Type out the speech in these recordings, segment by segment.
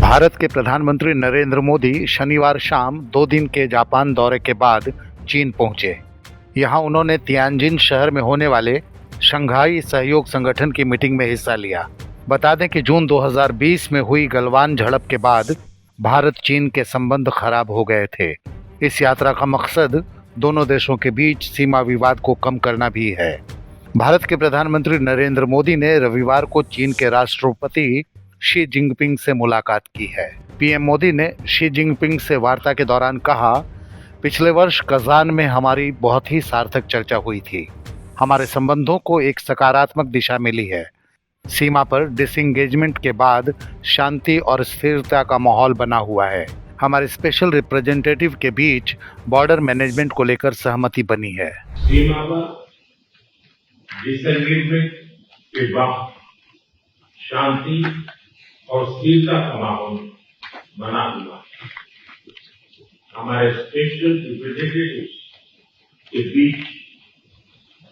भारत के प्रधानमंत्री नरेंद्र मोदी शनिवार शाम 2 दिन के जापान दौरे के बाद चीन पहुंचे। यहां उन्होंने तियानजिन शहर में होने वाले शंघाई सहयोग संगठन की मीटिंग में हिस्सा लिया। बता दें कि जून 2020 में हुई गलवान झड़प के बाद भारत चीन के संबंध खराब हो गए थे। इस यात्रा का मकसद दोनों देशों के बीच सीमा विवाद को कम करना भी है। भारत के प्रधानमंत्री नरेंद्र मोदी ने रविवार को चीन के राष्ट्रपति शी जिनपिंग से मुलाकात की है। पीएम मोदी ने शी जिनपिंग से वार्ता के दौरान कहा, पिछले वर्ष कजान में हमारी बहुत ही सार्थक चर्चा हुई थी। हमारे संबंधों को एक सकारात्मक दिशा मिली है। सीमा पर डिसएंगेजमेंट के बाद शांति और स्थिरता का माहौल बना हुआ है। हमारे स्पेशल रिप्रेजेंटेटिव के बीच बॉर्डर मैनेजमेंट को लेकर सहमति बनी है। सीमा पर डिसएंगेजमेंट के बाद शांति और स्थिरता का माहौल बना हुआ है। हमारे स्पेशल रिप्रेजेंटेटिव के बीच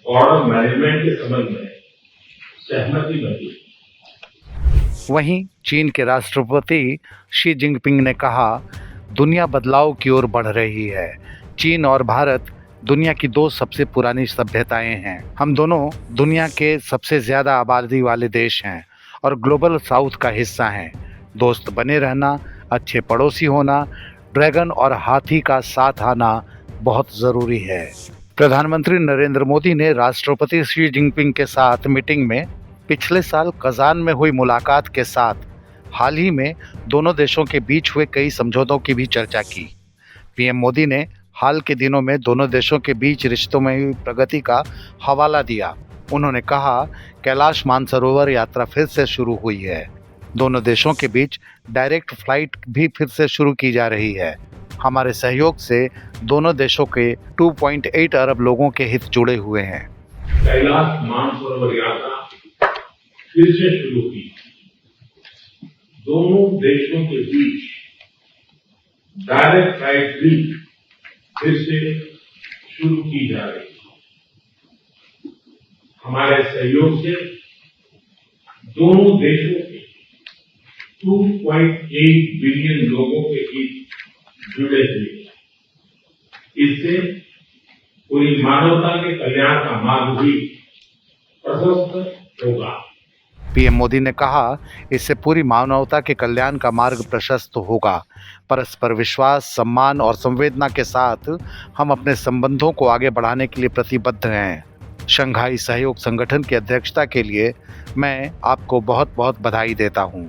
बॉर्डर मैनेजमेंट के संबंध में सहमति बनी। वहीं चीन के राष्ट्रपति शी जिनपिंग ने कहा, दुनिया बदलाव की ओर बढ़ रही है। चीन और भारत दुनिया की 2 सबसे पुरानी सभ्यताएं हैं। हम दोनों दुनिया के सबसे ज्यादा आबादी वाले देश हैं और ग्लोबल साउथ का हिस्सा हैं। दोस्त बने रहना, अच्छे पड़ोसी होना, ड्रैगन और हाथी का साथ आना बहुत ज़रूरी है। प्रधानमंत्री नरेंद्र मोदी ने राष्ट्रपति शी जिनपिंग के साथ मीटिंग में पिछले साल कजान में हुई मुलाकात के साथ हाल ही में दोनों देशों के बीच हुए कई समझौतों की भी चर्चा की। पीएम मोदी ने हाल के दिनों में दोनों देशों के बीच रिश्तों में हुई प्रगति का हवाला दिया। उन्होंने कहा, कैलाश मानसरोवर यात्रा फिर से शुरू हुई है। दोनों देशों के बीच डायरेक्ट फ्लाइट भी फिर से शुरू की जा रही है। हमारे सहयोग से दोनों देशों के 2.8 अरब लोगों के हित जुड़े हुए हैं। कैलाश मानसरोवर यात्रा फिर से शुरू की। दोनों देशों के बीच डायरेक्ट फ्लाइट भी फिर से शुरू की जा रही है। हमारे सहयोग से दोनों देशों के 2.8 बिलियन लोगों के हित जुड़े हुए हैं। इससे पूरी मानवता के कल्याण का मार्ग भी प्रशस्त होगा। पीएम मोदी ने कहा, इससे पूरी मानवता के कल्याण का मार्ग प्रशस्त होगा। परस्पर विश्वास, सम्मान और संवेदना के साथ हम अपने संबंधों को आगे बढ़ाने के लिए प्रतिबद्ध हैं। शंघाई सहयोग संगठन की अध्यक्षता के लिए मैं आपको बहुत बहुत बधाई देता हूं।